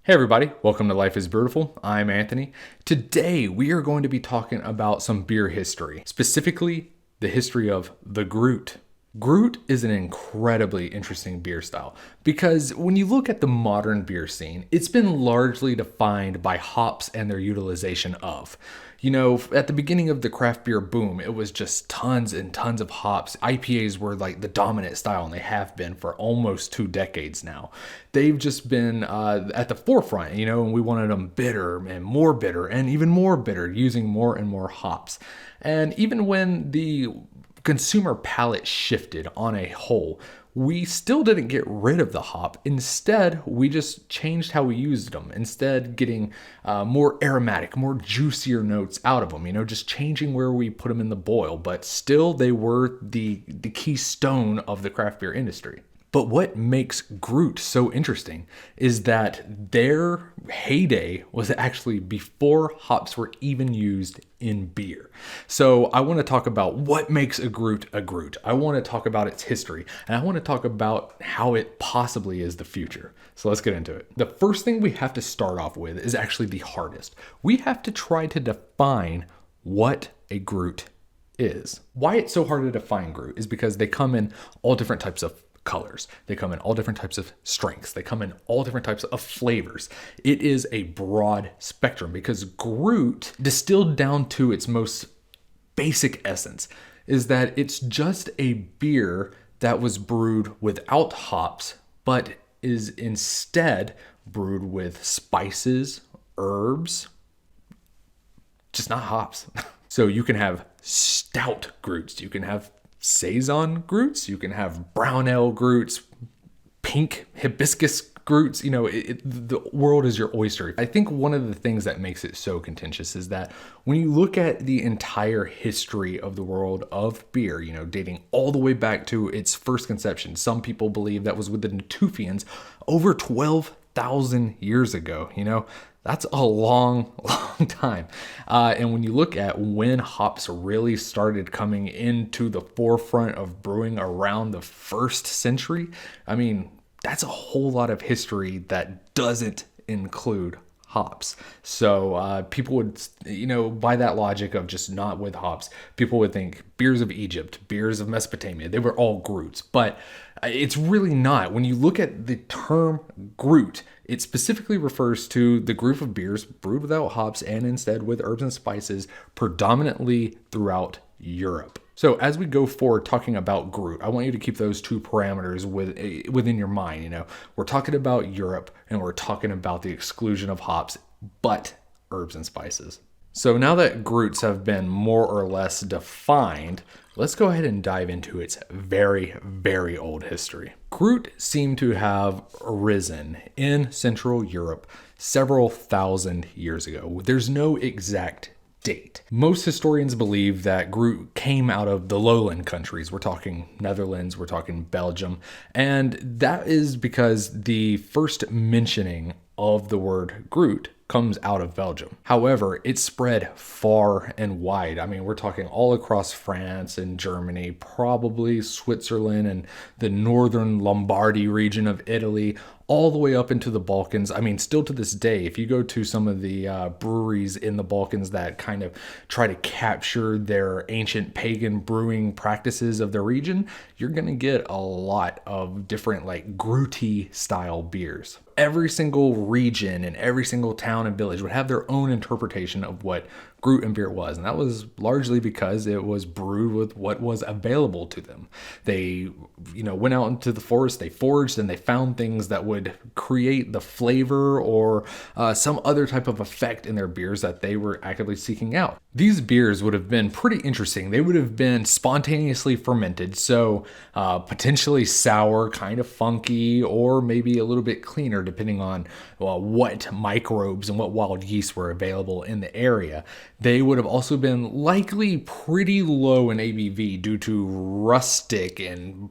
Hey everybody, welcome to Life is Beautiful. I'm Anthony. Today we are going to be talking about some beer history, specifically the history of the Gruit. Gruit is an incredibly interesting beer style because when you look at the modern beer scene, it's been largely defined by hops and their utilization of. You know, at the beginning of the craft beer boom, it was just tons and tons of hops. IPAs were like the dominant style, and they have been for almost 2 decades now. They've just been at the forefront, and we wanted them bitter and even more bitter, using more and more hops. And even when the consumer palate shifted on a whole, we still didn't get rid of the hop. Instead, we just changed how we used them. Instead, getting more aromatic, more juicier notes out of them, just changing where we put them in the boil. But still, they were the keystone of the craft beer industry. But what makes Gruit so interesting is that their heyday was actually before hops were even used in beer. So I want to talk about what makes a Gruit a Gruit. I want to talk about its history, and I want to talk about how it possibly is the future. So let's get into it. The first thing we have to start off with is actually the hardest. We have to try to define what a Gruit is. Why it's so hard to define Gruit is because they come in all different types of colors. They come in all different types of strengths. They come in all different types of flavors. It is a broad spectrum because Gruit, distilled down to its most basic essence, is that it's just a beer that was brewed without hops, but is instead brewed with spices, herbs, just not hops. So you can have stout Gruits, you can have Saison Gruits, you can have brown ale Gruits, pink hibiscus Gruits, the world is your oyster. I think one of the things that makes it so contentious is that when you look at the entire history of the world of beer, dating all the way back to its first conception, some people believe that was with the Natufians over 12,000 years ago, That's a long time. And when you look at when hops really started coming into the forefront of brewing around the 1st century, that's a whole lot of history that doesn't include hops. So people would, by that logic of just not with hops, people would think beers of Egypt, beers of Mesopotamia, they were all Gruits. But it's really not. When you look at the term Gruit, it specifically refers to the group of beers brewed without hops and instead with herbs and spices, predominantly throughout Europe. So as we go forward talking about Gruit, I want you to keep those two parameters within your mind. We're talking about Europe and we're talking about the exclusion of hops, but herbs and spices. So now that Gruits have been more or less defined, let's go ahead and dive into its very, very old history. Gruit seem to have arisen in Central Europe several thousand years ago. There's no exact date. Most historians believe that Gruit came out of the lowland countries. We're talking Netherlands, we're talking Belgium, and that is because the first mentioning of the word Gruit comes out of Belgium. However, it spread far and wide. We're talking all across France and Germany, probably Switzerland and the northern Lombardy region of Italy, all the way up into the Balkans. Still to this day, if you go to some of the breweries in the Balkans that kind of try to capture their ancient pagan brewing practices of the region, you're going to get a lot of different Gruity style beers. Every single region and every single town and village would have their own interpretation of what Gruit and beer was. And that was largely because it was brewed with what was available to them. They, went out into the forest, they foraged, and they found things that would create the flavor or some other type of effect in their beers that they were actively seeking out. These beers would have been pretty interesting. They would have been spontaneously fermented, so potentially sour, kind of funky, or maybe a little bit cleaner depending on what microbes and what wild yeast were available in the area. They would have also been likely pretty low in ABV due to rustic and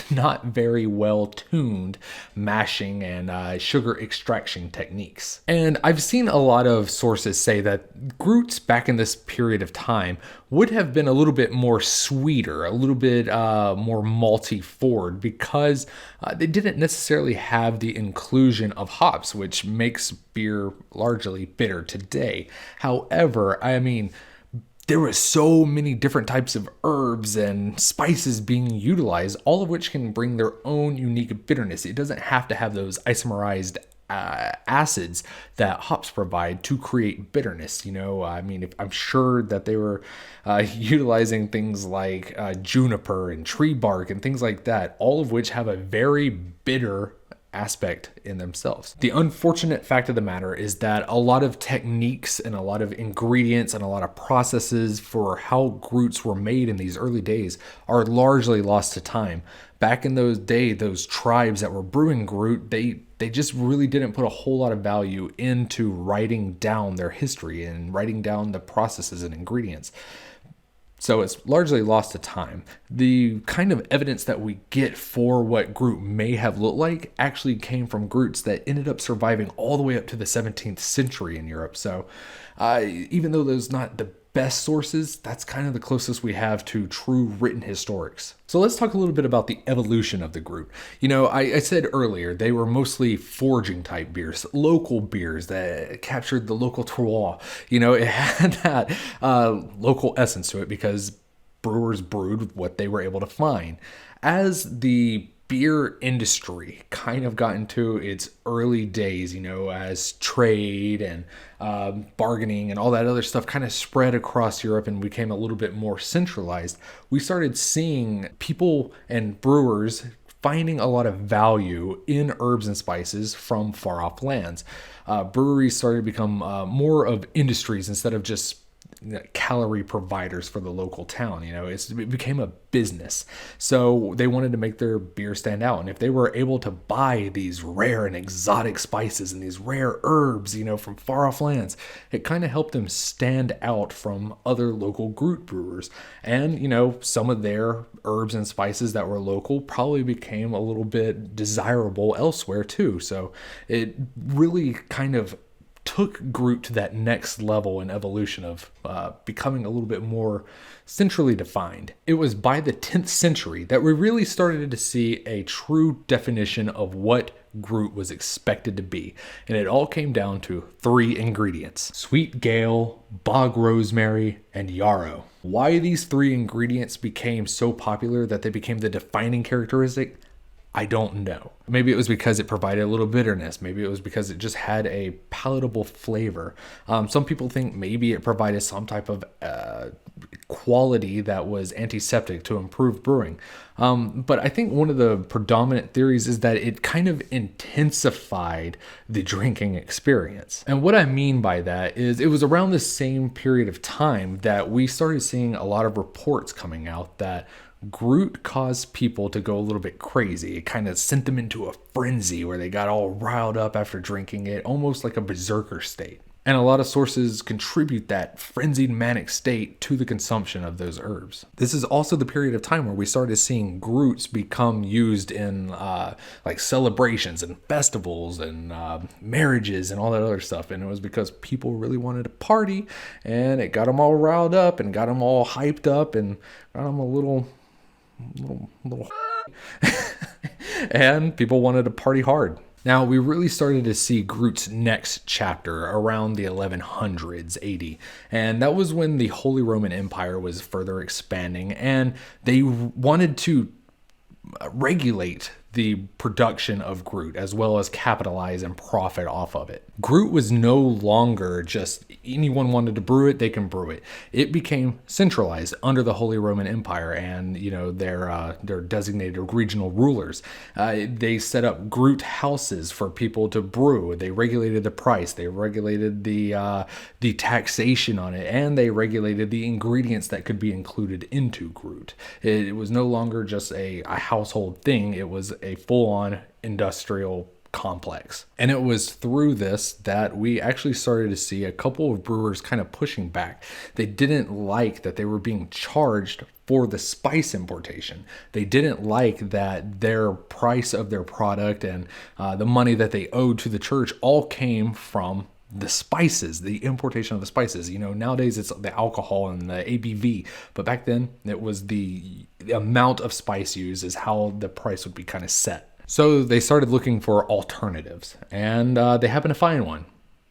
not very well tuned mashing and sugar extraction techniques. And I've seen a lot of sources say that Gruits back in this period of time would have been a little bit more sweeter, a little bit more malty forward, because they didn't necessarily have the inclusion of hops, which makes beer largely bitter today. However, I mean, there were so many different types of herbs and spices being utilized, all of which can bring their own unique bitterness. It doesn't have to have those isomerized acids that hops provide to create bitterness. You know, I mean, I'm sure that they were utilizing things like juniper and tree bark and things like that, all of which have a very bitter aspect in themselves. The unfortunate fact of the matter is that a lot of techniques and a lot of ingredients and a lot of processes for how Gruits were made in these early days are largely lost to time. Back in those days, those tribes that were brewing Gruit, they just really didn't put a whole lot of value into writing down their history and writing down the processes and ingredients. So it's largely lost to time. The kind of evidence that we get for what Gruit may have looked like actually came from Gruits that ended up surviving all the way up to the 17th century in Europe. So even though those not the best sources, that's kind of the closest we have to true written historics. So let's talk a little bit about the evolution of the Gruit. You know, I said earlier, they were mostly foraging type beers, local beers that captured the local terroir. You know, it had that local essence to it because brewers brewed what they were able to find. As the beer industry kind of got into its early days, you know, as trade and bargaining and all that other stuff kind of spread across Europe and became a little bit more centralized, we started seeing people and brewers finding a lot of value in herbs and spices from far off lands. Breweries started to become more of industries instead of just calorie providers for the local town. You know, it became a business. So they wanted to make their beer stand out. And if they were able to buy these rare and exotic spices and these rare herbs, you know, from far off lands, it kind of helped them stand out from other local Gruit brewers. And, you know, some of their herbs and spices that were local probably became a little bit desirable elsewhere too. So it really kind of took Gruit to that next level in evolution of becoming a little bit more centrally defined. It was by the 10th century that we really started to see a true definition of what Gruit was expected to be. And it all came down to 3 ingredients: sweet gale, bog rosemary, and yarrow. Why these 3 ingredients became so popular that they became the defining characteristic, I don't know. Maybe it was because it provided a little bitterness. Maybe it was because it just had a palatable flavor. Some people think maybe it provided some type of quality that was antiseptic to improve brewing. But I think one of the predominant theories is that it kind of intensified the drinking experience. And what I mean by that is it was around the same period of time that we started seeing a lot of reports coming out that Gruit caused people to go a little bit crazy. It kind of sent them into a frenzy where they got all riled up after drinking it, almost like a berserker state. And a lot of sources contribute that frenzied manic state to the consumption of those herbs. This is also the period of time where we started seeing Gruits become used in like celebrations and festivals and marriages and all that other stuff. And it was because people really wanted to party, and it got them all riled up and got them all hyped up and got them a little and people wanted to party hard. Now, we really started to see Gruit's next chapter around the 1100s AD, and that was when the Holy Roman Empire was further expanding, and they wanted to regulate the production of Gruit as well as capitalize and profit off of it. Gruit was no longer just anyone wanted to brew it, they can brew it. It became centralized under the Holy Roman Empire and, you know, their designated regional rulers. They set up Gruit houses for people to brew. They regulated the price, they regulated the taxation on it, and they regulated the ingredients that could be included into Gruit. It was no longer just a household thing, it was a full-on industrial complex. And it was through this that we actually started to see a couple of brewers kind of pushing back. They didn't like that they were being charged for the spice importation. They didn't like that their price of their product and the money that they owed to the church all came from the spices, the importation of the spices. Nowadays it's the alcohol and the ABV, but back then it was the amount of spice used is how the price would be kind of set. So they started looking for alternatives, and they happened to find one,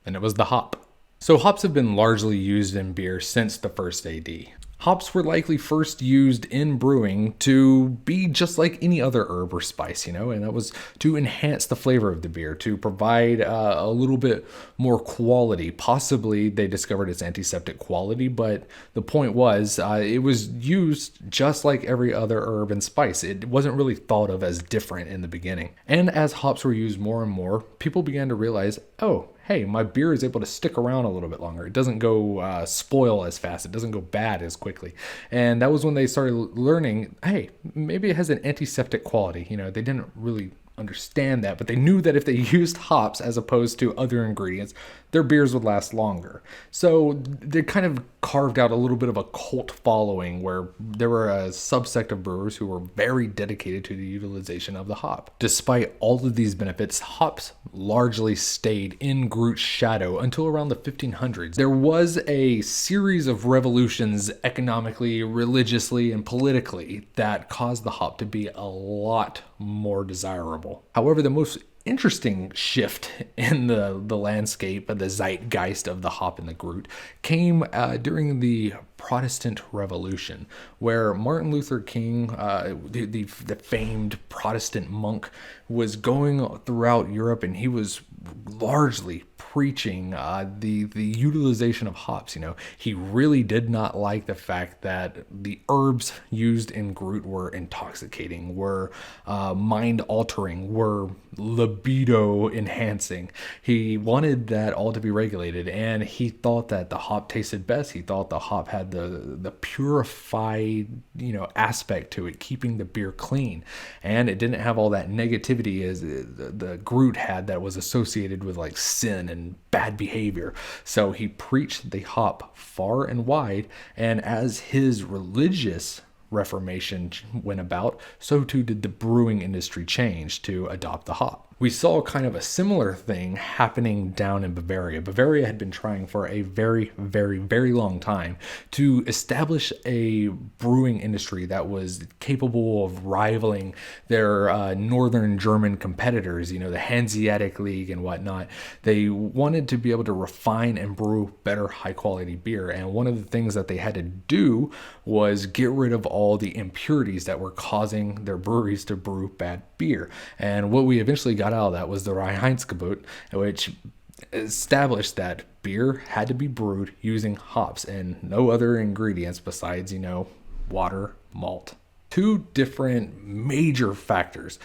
and it was the hop. So hops have been largely used in beer since the first AD. Hops were likely first used in brewing to be just like any other herb or spice, and that was to enhance the flavor of the beer, to provide a little bit more quality. Possibly they discovered its antiseptic quality, but the point was it was used just like every other herb and spice. It wasn't really thought of as different in the beginning. And as hops were used more and more, people began to realize, oh, hey, my beer is able to stick around a little bit longer. It doesn't go spoil as fast. It doesn't go bad as quickly. And that was when they started learning, hey, maybe it has an antiseptic quality. They didn't really understand that, but they knew that if they used hops as opposed to other ingredients, their beers would last longer. So they kind of carved out a little bit of a cult following where there were a subsect of brewers who were very dedicated to the utilization of the hop. Despite all of these benefits, hops largely stayed in Gruit's shadow until around the 1500s. There was a series of revolutions economically, religiously, and politically that caused the hop to be a lot more desirable. However, the most interesting shift in the landscape of the zeitgeist of the hop and the Gruit came during the Protestant Revolution, where Martin Luther King, the famed Protestant monk, was going throughout Europe, and he was largely preaching the utilization of hops. He really did not like the fact that the herbs used in Gruit were intoxicating, were mind altering, were libido enhancing. He wanted that all to be regulated, and he thought that the hop tasted best. He thought the hop had the purified aspect to it, keeping the beer clean, and it didn't have all that negativity as the Gruit had that was associated with like sin and bad behavior. So he preached the hop far and wide, and as his religious reformation went about, so too did the brewing industry change to adopt the hop. We saw kind of a similar thing happening down in Bavaria. Bavaria had been trying for a very, very, very long time to establish a brewing industry that was capable of rivaling their northern German competitors, the Hanseatic League and whatnot. They wanted to be able to refine and brew better high quality beer. And one of the things that they had to do was get rid of all the impurities that were causing their breweries to brew bad beer. And what we eventually got out of that was the Reinheitsgebot, which established that beer had to be brewed using hops and no other ingredients besides, water, malt. Two different major factors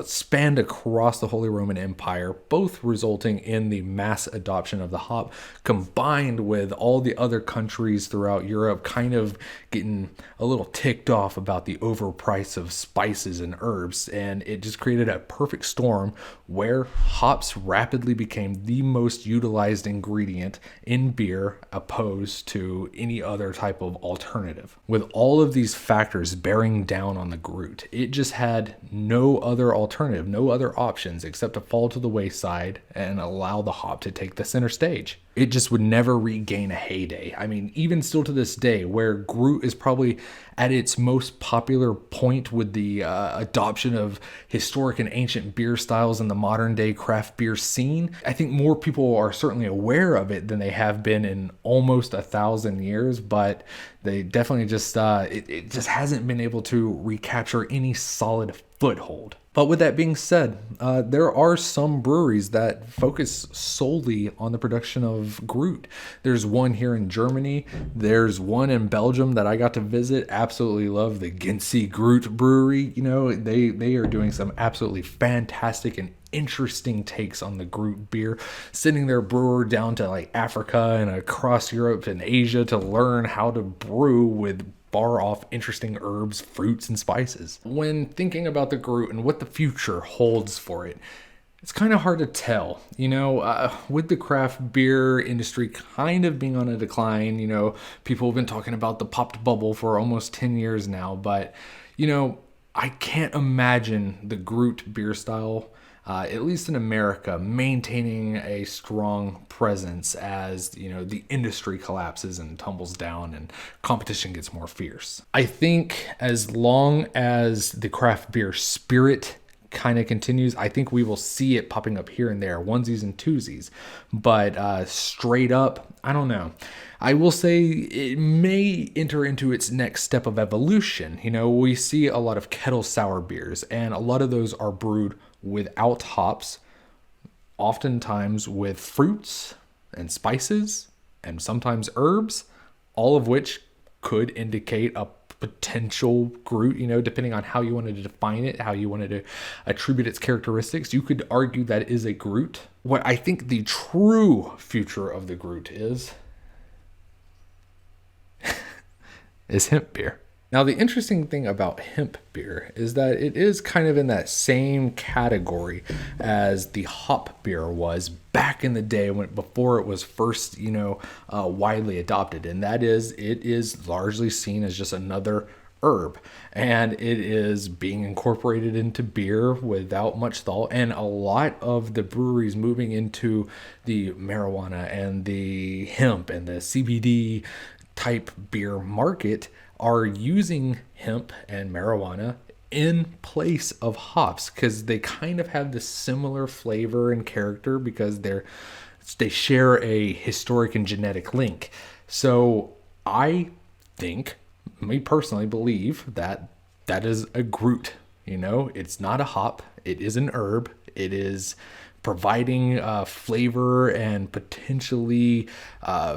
spanned across the Holy Roman Empire, both resulting in the mass adoption of the hop, combined with all the other countries throughout Europe kind of getting a little ticked off about the overprice of spices and herbs. And it just created a perfect storm where hops rapidly became the most utilized ingredient in beer opposed to any other type of alternative. With all of these factors bearing down on the Gruit, it just had no other alternative, no other options except to fall to the wayside and allow the hop to take the center stage. It just would never regain a heyday. I mean, even still to this day, where Gruit is probably at its most popular point with the adoption of historic and ancient beer styles in the modern day craft beer scene, I think more people are certainly aware of it than they have been in almost 1,000 years, but they definitely just, it just hasn't been able to recapture any solid foothold. But with that being said, there are some breweries that focus solely on the production of Gruit. There's one here in Germany. There's one in Belgium that I got to visit. Absolutely love the Gincy Gruit Brewery. They are doing some absolutely fantastic and interesting takes on the Gruit beer, sending their brewer down to like Africa and across Europe and Asia to learn how to brew with far off interesting herbs, fruits, and spices. When thinking about the Gruit and what the future holds for it, It's kind of hard to tell, with the craft beer industry kind of being on a decline. People have been talking about the popped bubble for almost 10 years now, but, I can't imagine the Gruit beer style, at least in America, maintaining a strong presence as, the industry collapses and tumbles down and competition gets more fierce. I think as long as the craft beer spirit kind of continues, I think we will see it popping up here and there, onesies and twosies, but straight up, I don't know. I will say it may enter into its next step of evolution. We see a lot of kettle sour beers, and a lot of those are brewed without hops, oftentimes with fruits and spices and sometimes herbs, all of which could indicate a potential Gruit, depending on how you wanted to define it, how you wanted to attribute its characteristics. You could argue that it is a Gruit. What I think the true future of the Gruit is hemp beer. Now, the interesting thing about hemp beer is that it is kind of in that same category as the hop beer was back in the day before it was first, widely adopted. And that is, it is largely seen as just another herb, and it is being incorporated into beer without much thought. And a lot of the breweries moving into the marijuana and the hemp and the CBD type beer market are using hemp and marijuana in place of hops because they kind of have this similar flavor and character because they share a historic and genetic link. So I think, me personally believe that is a Gruit. It's not a hop. It is an herb. It is providing flavor and potentially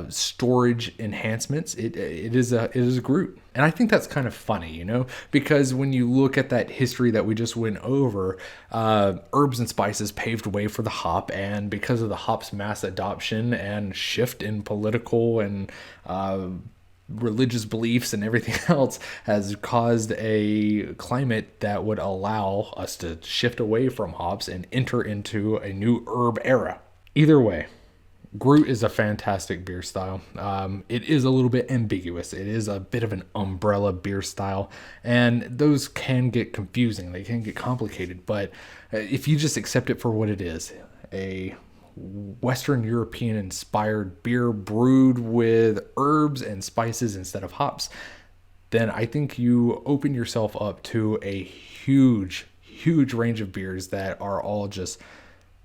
storage enhancements. It is a Gruit. And I think that's kind of funny, because when you look at that history that we just went over, herbs and spices paved way for the hop, and because of the hop's mass adoption and shift in political and religious beliefs and everything else has caused a climate that would allow us to shift away from hops and enter into a new herb era. Either way, Gruit is a fantastic beer style. It is a little bit ambiguous. It is a bit of an umbrella beer style, and those can get confusing. They can get complicated, but if you just accept it for what it is, a Western European inspired beer brewed with herbs and spices instead of hops, then I think you open yourself up to a huge range of beers that are all just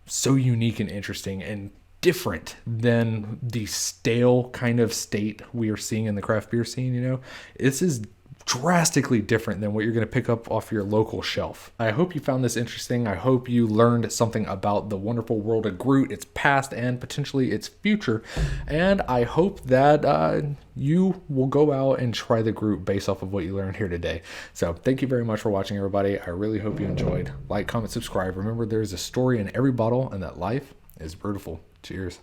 so unique and interesting and different than the stale kind of state we are seeing in the craft beer scene. This is drastically different than what you're going to pick up off your local shelf. I hope you found this interesting. I hope you learned something about the wonderful world of Gruit, its past and potentially its future. And I hope that you will go out and try the Gruit based off of what you learned here today. So thank you very much for watching, everybody. I really hope you enjoyed. Like, comment, subscribe. Remember, there's a story in every bottle and that life is beautiful. Cheers.